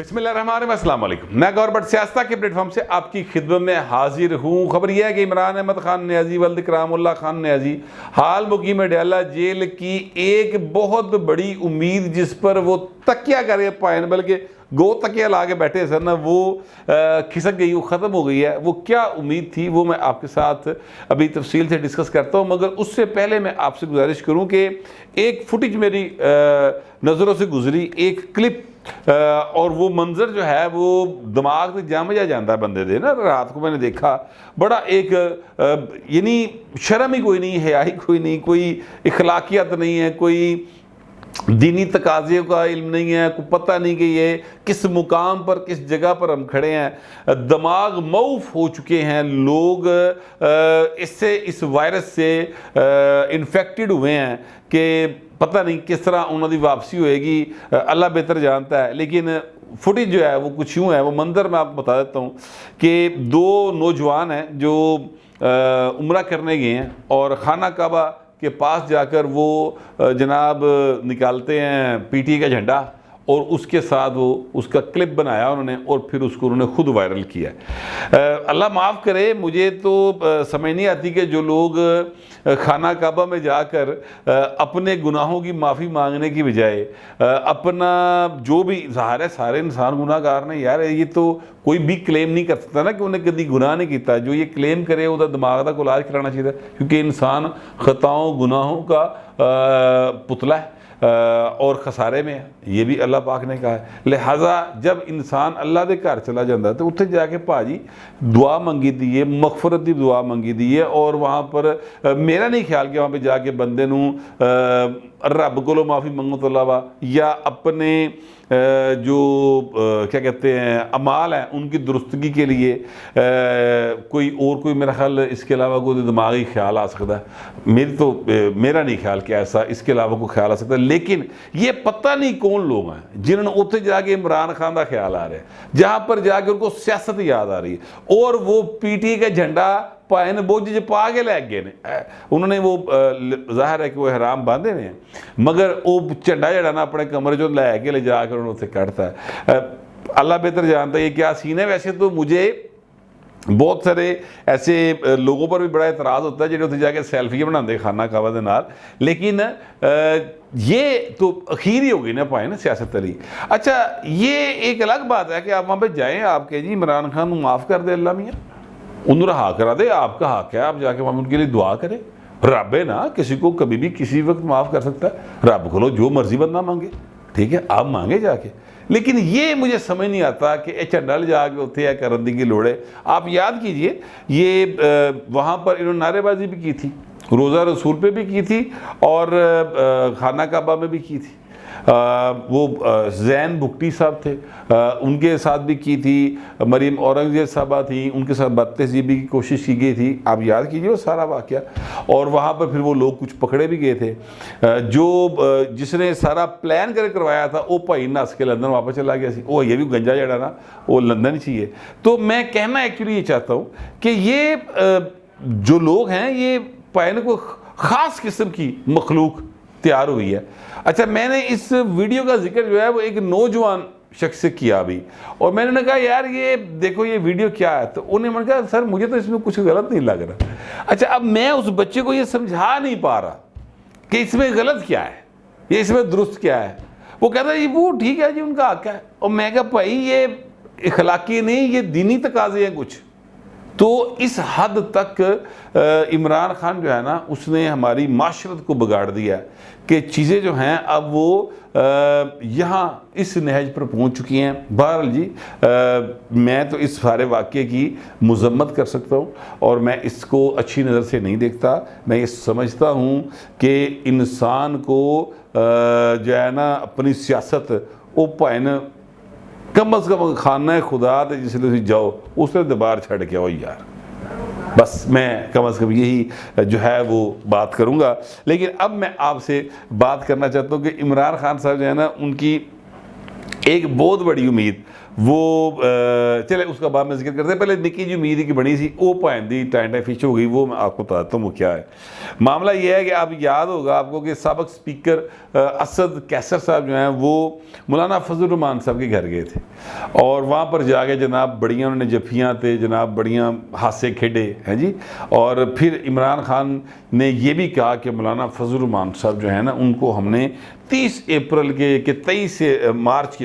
बिस्मिल्लाहिर्रहमानिर्रहीम, अस्सलाम वालेकुम। मैं गौर भट्ट सियासत के प्लेटफॉर्म से आपकी खिदमत में हाजिर हूँ। खबर यह है कि इमरान अहमद खान न्याजी वल्द करामुल्लाह खान न्याजी हाल मुकीम डयाला जेल की एक बहुत बड़ी उम्मीद जिस पर वो तकिया करके पायन बल्कि गो तकिया ला के बैठे सर ना, वो खिसक गई, वो ख़त्म हो गई है। वो क्या उम्मीद थी वो मैं आपके साथ अभी तफसील से डिस्कस करता हूँ, मगर उससे पहले मैं आपसे गुजारिश करूँ कि एक फुटेज मेरी नज़रों से गुजरी, एक क्लिप और वो मंजर जो है वो दिमाग से जम जाता है बंदे दे ना। रात को मैंने देखा, बड़ा एक यानी शर्म ही कोई नहीं, हयाई कोई नहीं, कोई इखलाकियत नहीं है, कोई दीनी तकाज़े का इल्म नहीं है, को पता नहीं कि ये किस मुकाम पर किस जगह पर हम खड़े हैं। दिमाग मऊफ हो चुके हैं लोग, इससे इस वायरस से इन्फेक्टेड हुए हैं कि पता नहीं किस तरह उन्होंने वापसी होएगी, अल्लाह बेहतर जानता है। लेकिन फुटेज जो है वो कुछ यूँ है, वो मंजर मैं आपको बता देता हूँ कि दो नौजवान हैं जो उम्रा करने गए हैं और खाना काबा के पास जाकर वो जनाब निकालते हैं पीटी का झंडा और उसके साथ वो उसका क्लिप बनाया उन्होंने और फिर उसको उन्होंने खुद वायरल किया। अल्लाह माफ़ करे, मुझे तो समझ नहीं आती कि जो लोग खाना काबा में जाकर अपने गुनाहों की माफ़ी मांगने की बजाय अपना जो भी ज़ाहिर है सारे इंसान गुनाहगार ने यार, ये तो कोई भी क्लेम नहीं कर सकता ना कि उन्हें कभी गुनाह नहीं किया। जो ये क्लेम करे उसका दिमाग का इलाज कराना चाहिए, क्योंकि इंसान खताओं गुनाहों का पुतला है और खसारे में है, ये भी अल्लाह पाक ने कहा है। लिहाजा जब इंसान अल्लाह के घर चला जाता है तो उत्थे जाके भाजी दुआ मंगी दी है, मगफरत की दुआ मंगी दी है, और वहाँ पर मेरा नहीं ख्याल कि वहाँ पे जाके बंदे नूं रब को माफ़ी मंगो तो अलावा या अपने जो क्या कहते हैं अमाल हैं उनकी दुरुस्तगी के लिए कोई मेरा ख्याल इसके अलावा कोई दिमागी ख्याल आ सकता है। मेरा नहीं ख्याल कि ऐसा इसके अलावा कोई ख्याल आ सकता है। लेकिन ये पता नहीं कौन लोग हैं जिन्होंने उत्थे जाके इमरान खान का ख्याल आ रहा है, जहाँ पर जाके उनको सियासत याद आ रही है और वो पीटी का झंडा पाए बोझ च पा के लै गए ने। उन्होंने वो जाहिर है कि वो हराम बांधे ने, मगर वो झंडा जड़ा ना अपने कमरे चो लैके ले जाकर उन्होंने उत्थे कढ़ता है। अल्लाह बेहतर जानता है ये क्या सीन है। वैसे तो मुझे बहुत सारे ऐसे लोगों पर भी बड़ा एतराज़ होता है जो उत्थे जाके सेल्फियां बनाते खाना काबा दे नाल, लेकिन ये तो अखीर ही हो गई ना पाए ना सियासत अली। अच्छा, ये एक अलग बात है कि आप वहाँ पर जाएँ, आप कहें जी इमरान खान को माफ़ कर दे अल्लाह मियाँ, उन्होंने रहा करा दे, आपका हक है, आप जाके वहाँ उनके लिए दुआ करें। रब है ना, किसी को कभी भी किसी वक्त माफ़ कर सकता है। रब को जो मर्जी बंदा मांगे, ठीक है, आप मांगे जाके। लेकिन ये मुझे समझ नहीं आता कि झंडा ले जाके उत्थे करने की लोड़ है। आप याद कीजिए ये वहाँ पर इन्होंने नारेबाजी भी की थी, रोज़ा रसूल पे भी की थी और खाना काबा में भी की थी। वो जैन भुगटी साहब थे, उनके साथ भी की थी। मरीम औरंगजेब साहबा थी, उनके साथ बदतहजीबी की कोशिश की गई थी। आप याद कीजिए वो सारा वाक़या। और वहाँ पर फिर वो लोग कुछ पकड़े भी गए थे। जो जिसने सारा प्लान करके करवाया था वो भाई नस के लंदन वापस चला गया सी। वो ये भी गंजा जड़ा ना वो लंदन ही चाहिए। तो मैं कहना एक्चुअली ये चाहता हूँ कि ये जो लोग हैं ये पाए को ख़ास किस्म की मखलूक तैयार हुई है। अच्छा, मैंने इस वीडियो का जिक्र जो है वो एक नौजवान शख्स से किया अभी, और मैंने कहा यार ये देखो ये वीडियो क्या है, तो उन्होंने कहा सर मुझे तो इसमें कुछ गलत नहीं लग रहा। अच्छा, अब मैं उस बच्चे को ये समझा नहीं पा रहा कि इसमें गलत क्या है, ये इसमें दुरुस्त क्या है। वो कहता है वो ठीक है जी, उनका हक है। और मैं कहा भाई ये इखलाकी नहीं, ये दीनी तकाजे हैं कुछ। तो इस हद तक इमरान खान जो है ना उसने हमारी माशरत को बिगाड़ दिया कि चीज़ें जो हैं अब वो यहाँ इस नहज पर पहुँच चुकी हैं। बहरहाल जी मैं तो इस सारे वाक़े की मज़म्मत कर सकता हूँ और मैं इसको अच्छी नज़र से नहीं देखता। मैं ये समझता हूँ कि इंसान को जो है ना अपनी सियासत वो भाएं कम अज़ कम खाना खुदा तो जिसले जाओ उसने दरबार छड़ के आओ यार। बस मैं कम अज़ कम यही जो है वो बात करूँगा। लेकिन अब मैं आपसे बात करना चाहता हूँ कि इमरान खान साहब जो है ना उनकी एक बहुत बड़ी उम्मीद वो चले उसका बाद में जिक्र करते हैं। पहले निक्की जी उम्मीद की बनी सी वो भैन दी टाइम फिश हो गई, वो मैं आपको बताता हूँ वो क्या है। मामला ये है कि आप याद होगा आपको कि सबक स्पीकर असद कैसर साहब जो हैं वो मौलाना फजल रहमान साहब के घर गए थे और वहाँ पर जाके जनाब बड़ियाँ उन्होंने जफियाँ थे, जनाब बड़ियाँ हादसे खेडे हैं जी। और फिर इमरान खान ने ये भी कहा कि मौलाना फजल रहमान साहब जो है ना उनको हमने 30 अप्रैल के 23 मार्च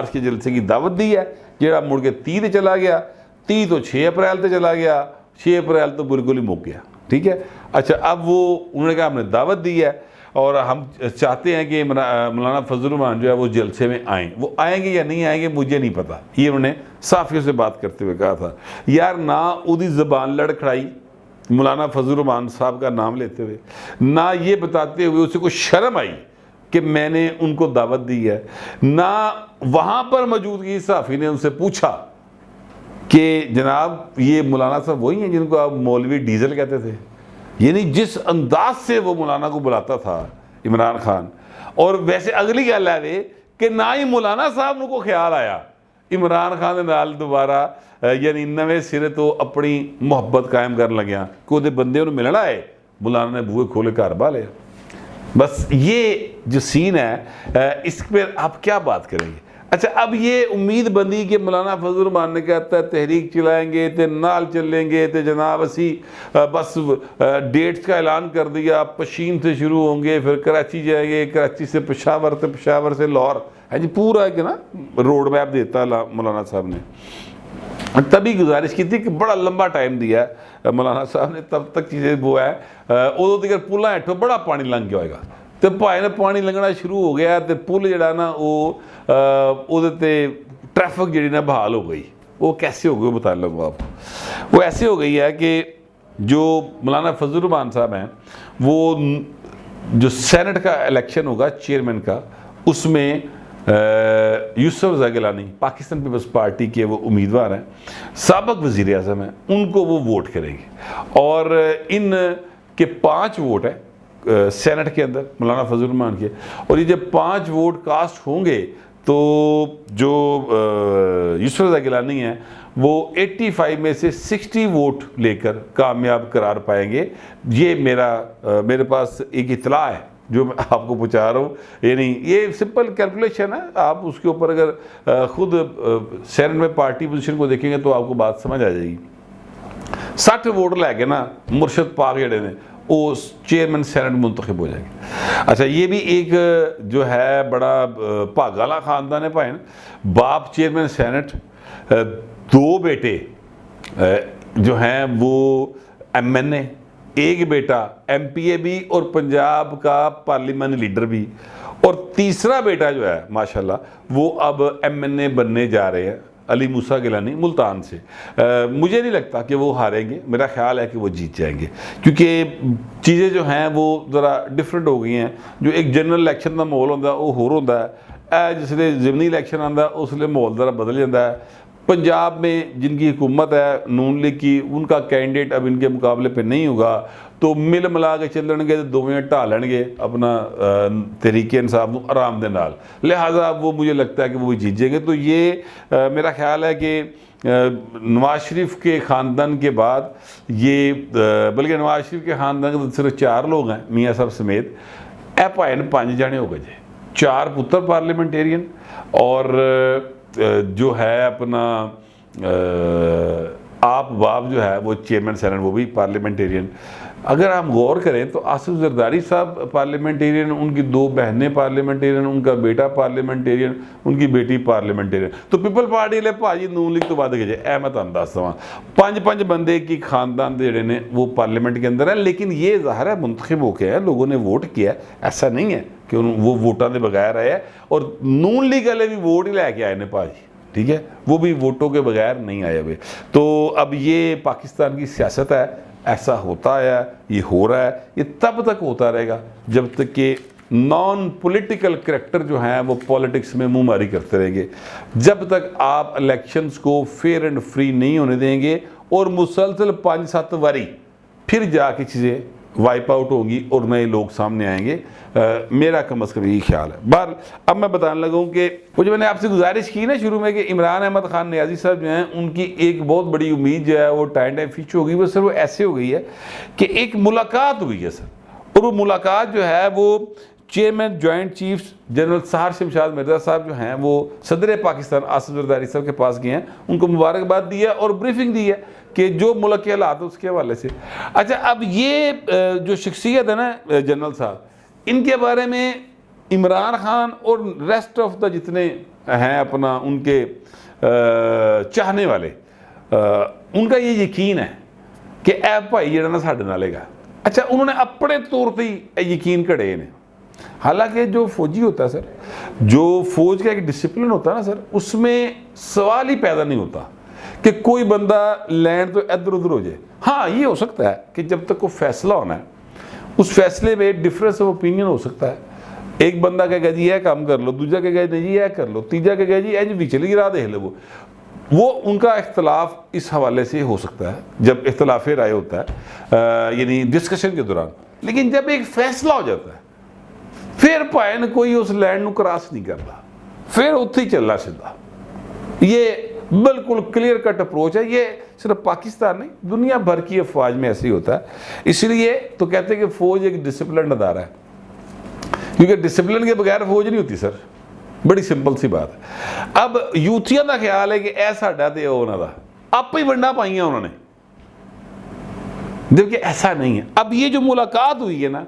के जलसे की दावत दी है, जेड़ा मुड़ के 30 चला गया, 30 तो 6 अप्रैल से चला गया, 6 अप्रैल तो बिल्कुल ही मुक गया। ठीक है, अच्छा अब वो उन्होंने कहा हमने दावत दी है और हम चाहते हैं कि मौलाना फजल रहमान जो है वो जलसे में आएँ। वो आएंगे या नहीं आएंगे मुझे नहीं पता, ये उन्होंने साफियों से बात करते हुए कहा था। यार ना उदी ज़बान लड़खड़ाई मौलाना फजल रहमान साहब का नाम लेते हुए, ना ये बताते हुए उसे कोई शर्म आई कि मैंने उनको दावत दी है, ना वहाँ पर मौजूदगी सहाफ़ी ने उनसे पूछा कि जनाब ये मौलाना साहब वही हैं जिनको आप मौलवी डीजल कहते थे। यानी जिस अंदाज से वो मौलाना को बुलाता था इमरान खान, और वैसे अगली गल है कि ना ही मौलाना साहब को ख्याल आया इमरान खान के नाल दोबारा यानी नवे सिरे तो अपनी मुहब्बत कायम कर लग्या कि वो बंदे उन्हें मिलना है, मौलाना ने बूहे खोले घर बाले। बस ये जो सीन है इस पर आप क्या बात करेंगे। अच्छा अब ये उम्मीद बंदी कि मौलाना फजल रहमान ने कहता है तहरीक चलाएंगे तो नाल चलेंगे तो जनाब असी बस डेट्स का ऐलान कर दिया, पशीन से शुरू होंगे, फिर कराची जाएंगे, कराची से पेशावर, तो पेशावर से लाहौर है जी, पूरा एक ना रोड मैप देता मौलाना साहब ने। तभी गुजारिश की थी कि बड़ा लंबा टाइम दिया है मौलाना साहब ने, तब तक चीज़ें वो है उदों तक पुलों हेठों बड़ा पानी लंघ गया होगा, तो भाई ने पानी लंघना शुरू हो गया तो पुल जड़ा ना वो ट्रैफिक जी ना बहाल हो गई। वो कैसे हो गई वो बता लूँगा आपको। वो ऐसे हो गई है कि जो मौलाना फजल रहमान साहब हैं वो जो सेनेट का इलेक्शन होगा चेयरमैन का, उसमें यूसुफ रज़ा गिलानी पाकिस्तान पीपल्स पार्टी के वो उम्मीदवार हैं, साबिक़ वज़ीर आज़म हैं, उनको वो वोट करेंगे। और इन के 5 वोट हैं सेनेट के अंदर मौलाना फजल रहमान के, और ये जब 5 वोट कास्ट होंगे तो जो यूसुफ रज़ा गिलानी हैं वो 85 में से 60 वोट लेकर कामयाब करार पाएंगे। ये मेरे पास एक इतला है जो मैं आपको पहुँचा रहा हूँ। ये नहीं, ये सिंपल कैलकुलेशन है, आप उसके ऊपर अगर खुद सेनेट में पार्टी पोजीशन को देखेंगे तो आपको बात समझ आ जाएगी। 60 वोट लैके ना मुर्शद पाक जड़े ने वो चेयरमैन सेनेट मुंतखब हो जाएंगे। अच्छा ये भी एक जो है बड़ा भागाला ख़ानदान है भाई, बाप चेयरमैन सेनेट, 2 बेटे जो हैं वो MNA, एक बेटा MPA भी और पंजाब का पार्लियामेंट लीडर भी, और तीसरा बेटा जो है माशाल्लाह वो अब MNA बनने जा रहे हैं, अली मूसा गिलानी मुल्तान से। मुझे नहीं लगता कि वो हारेंगे, मेरा ख्याल है कि वो जीत जाएंगे, क्योंकि चीज़ें जो हैं वो ज़रा डिफरेंट हो गई हैं। जो एक जनरल इलेक्शन का माहौल होता है वो होर होता है, जिसले ज़िमनी इलेक्शन आता उसले माहौल ज़रा बदल जाता है। पंजाब में जिनकी हुकूमत है नून लीग की, उनका कैंडिडेट अब इनके मुकाबले पे नहीं होगा, तो मिल मिला के चलणगे तो दोवें ढा लैणगे अपना तहरीके इंसाफ को आराम दे नाल, लिहाजा वो मुझे लगता है कि वो भी जीत जाएंगे। तो ये मेरा ख्याल है कि नवाज शरीफ के ख़ानदान के बाद ये बल्कि नवाज शरीफ के ख़ानदान के तो सिर्फ 4 लोग हैं मियाँ साहब समेत, ए भाई 5 जने हो गए जे, 4 पुत्र पार्लियामेंटेरियन और जो है अपना आप बाप जो है वो चेयरमैन सेनेट वो भी पार्लियामेंटेरियन। अगर हम गौर करें तो आसिफ जरदारी साहब पार्लियामेंटेरियन, उनकी 2 बहनें पार्लियामेंटेरियन, उनका बेटा पार्लियामेंटेरियन, उनकी बेटी पार्लियामेंटेरियन। तो पीपल पार्टी ले भाजी नून लीग तो बाद गए मैं तुम दस देव 5 बंदे की खानदान जोड़े ने वो पार्लियामेंट के अंदर है। लेकिन ये ज़ाहिर है मुंतखब होके है, लोगों ने वोट किया है, ऐसा नहीं है कि वो वोटा के बगैर आए। और नून लीग वाले भी वोट ही लैके आए ने भाजी, ठीक है, वो भी वोटों के बगैर नहीं आए हुए। तो अब ये पाकिस्तान की सियासत है, ऐसा होता है, ये हो रहा है, ये तब तक होता रहेगा जब तक कि नॉन पॉलिटिकल करैक्टर जो हैं वो पॉलिटिक्स में मुंहमारी करते रहेंगे। जब तक आप इलेक्शंस को फेयर एंड फ्री नहीं होने देंगे और मुसलसल 5-7 बारी फिर जाके चीज़ें वाइप आउट होगी और नए लोग सामने आएंगे। मेरा कम अज़ कम यही ख्याल है। बार अब मैं बताने लगा हूँ कि वो जो मैंने आपसे गुजारिश की ना शुरू में कि इमरान अहमद खान नियाज़ी साहब जो हैं उनकी एक बहुत बड़ी उम्मीद जो है वो टाइम फिच हो गई। वो सर वो ऐसे हो गई है कि एक मुलाकात हुई है सर, और वो मुलाकात जो है वो चेयरमैन जॉइंट चीफ्स जनरल सहार शमशाद मिर्ज़ा साहब जो हैं वो सदर पाकिस्तान आसिफ ज़रदारी साहब के पास गए हैं, उनको मुबारकबाद दी है और ब्रीफिंग दी है कि जो मुल्क के हालात है उसके हवाले से। अच्छा, अब ये जो शख्सियत है ना जनरल साहब, इनके बारे में इमरान खान और रेस्ट ऑफ द जितने हैं अपना उनके चाहने वाले, उनका ये यकीन है कि ऐ भाई जरा ना साढ़े नाल हैगा। अच्छा, उन्होंने अपने तौर पर ही यकीन घड़े ने। हालांकि जो फौजी होता है सर, जो फौज का एक डिसिप्लिन होता है ना सर, उसमें सवाल ही पैदा नहीं होता कि कोई बंदा लैंड तो इधर उधर हो जाए। हाँ, ये हो सकता है कि जब तक कोई फैसला होना है उस फैसले में डिफरेंस ऑफ ओपिनियन हो सकता है। एक बंदा कहेगा जी यह काम कर लो, दूसरा कहेगा नहीं जी यह कर लो, तीसरा कहेगा जी एज भी चली राह देख लो। वो उनका इख्तलाफ इस हवाले से हो सकता है जब इख्तलाफ राय होता है यानी डिस्कशन के दौरान। लेकिन जब एक फैसला हो जाता है फिर भाई कोई उस लैंड को क्रॉस नहीं करता, फिर उत्थे ही चलना सीधा। ये बिल्कुल क्लियर कट अप्रोच है। ये सिर्फ पाकिस्तान नहीं, दुनिया भर की अफवाज में ऐसे ही होता है। इसलिए तो कहते हैं कि फौज एक डिसिप्लिन अदारा है, क्योंकि डिसिप्लिन के बगैर फौज नहीं होती सर। बड़ी सिंपल सी बात है। अब यूथिया का ख्याल है कि ऐ साडा ते उन्होंने आप ही वंडा पाइया उन्होंने, जबकि ऐसा नहीं है। अब ये जो मुलाकात हुई है ना,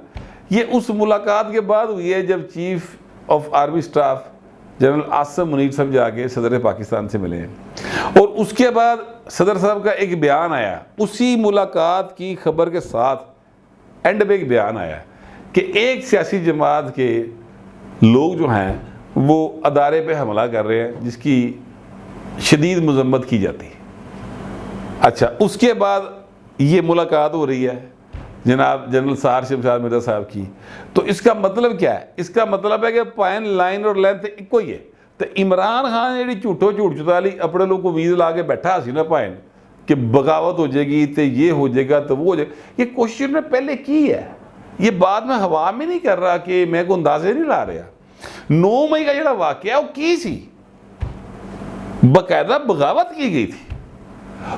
ये उस मुलाकात के बाद हुई है जब chief of army staff general Asim Munir साहब जाके सदर पाकिस्तान से मिले हैं, और उसके बाद सदर साहब का एक बयान आया। उसी मुलाकात की खबर के साथ एंड में एक बयान आया कि एक सियासी जमात के लोग जो हैं वो अदारे पे हमला कर रहे हैं जिसकी शदीद मजम्मत की जाती है। अच्छा, उसके बाद ये मुलाकात हो रही है जनाब जनरल सहार शमशाद मिर्ज़ा साहब की। तो इसका मतलब क्या है? इसका मतलब है कि पाइन लाइन और लेंथ इको ही है। तो इमरान खान जी झूठो झूठ चुताली अपने लोग को उम्मीद ला के बैठा सी ना पाइन कि बगावत हो जाएगी तो ये हो जाएगा तो वो हो जाएगा। ये कोशिश उन्होंने पहले की है, ये बाद में हवा में नहीं कर रहा कि मैं को अंदाजे नहीं ला रहा। 9 मई का जो वाकया वो की सी, बाकायदा बगावत की गई थी,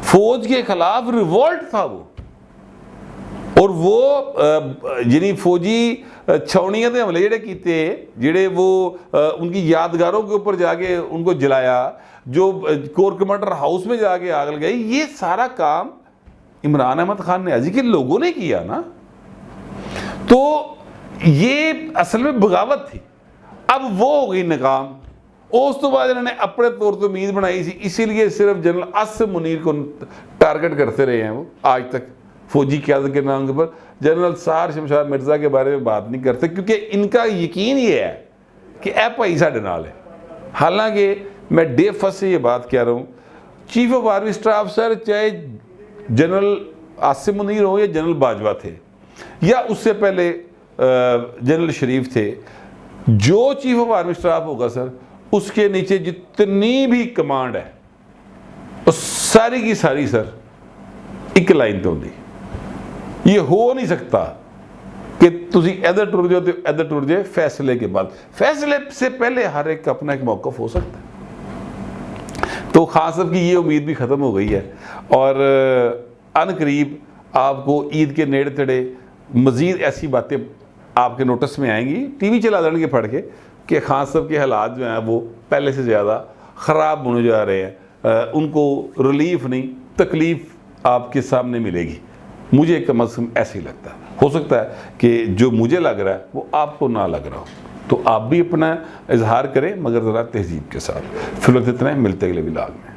फौज के खिलाफ रिवोल्ट था वो। और वो जिन्हें फौजी छावनियां के हमले जोड़े किए, जोड़े वो उनकी यादगारों के ऊपर जाके उनको जलाया, जो कोर कमांडर हाउस में जाके आग लगाई, ये सारा काम इमरान अहमद खान नियाज़ी के लोगों ने किया ना। तो ये असल में बगावत थी। अब वो हो गई नाकाम। उस तो बाद इन्होंने अपने तौर पर उम्मीद बनाई थी, इसीलिए सिर्फ जनरल आसिम मुनीर को टारगेट करते रहे हैं वो आज तक। फौजी क़यादत के नाम के ऊपर जनरल सहार शमशाद मिर्ज़ा के बारे में बात नहीं करते, क्योंकि इनका यकीन ये है कि ऐ भाई साढ़े नाल है। हालांकि मैं डे फर्स्ट से ये बात कह रहा हूँ, chief of army staff sir चाहे जनरल आसिम मुनीर हो या जनरल बाजवा थे या उससे पहले जनरल शरीफ थे, जो चीफ ऑफ आर्मी स्टाफ होगा सर उसके नीचे जितनी भी कमांड है तो सारी की सारी सर एक लाइन तो होती। ये हो नहीं सकता कि तुम इधर टुर जाओ तो इधर टुर जाए। फैसले के बाद, फैसले से पहले हर एक का अपना एक मौक़िफ़ हो सकता है। तो खास साहब की ये उम्मीद भी ख़त्म हो गई है और अनकरीब आपको ईद के नेड़े तेड़े मज़ीद ऐसी बातें आपके नोटिस में आएंगी। टीवी चला देंगे पढ़ के कि खान साहब के हालात जो हैं वो पहले से ज़्यादा ख़राब होने जा रहे हैं। उनको रिलीफ नहीं तकलीफ़ आपके सामने मिलेगी। मुझे कम अज़ कम ऐसे ही लगता है। हो सकता है कि जो मुझे लग रहा है वो आपको ना लग रहा हो, तो आप भी अपना इजहार करें मगर ज़रा तहज़ीब के साथ। फिलहाल इतना ही, मिलते अगले व्लॉग में।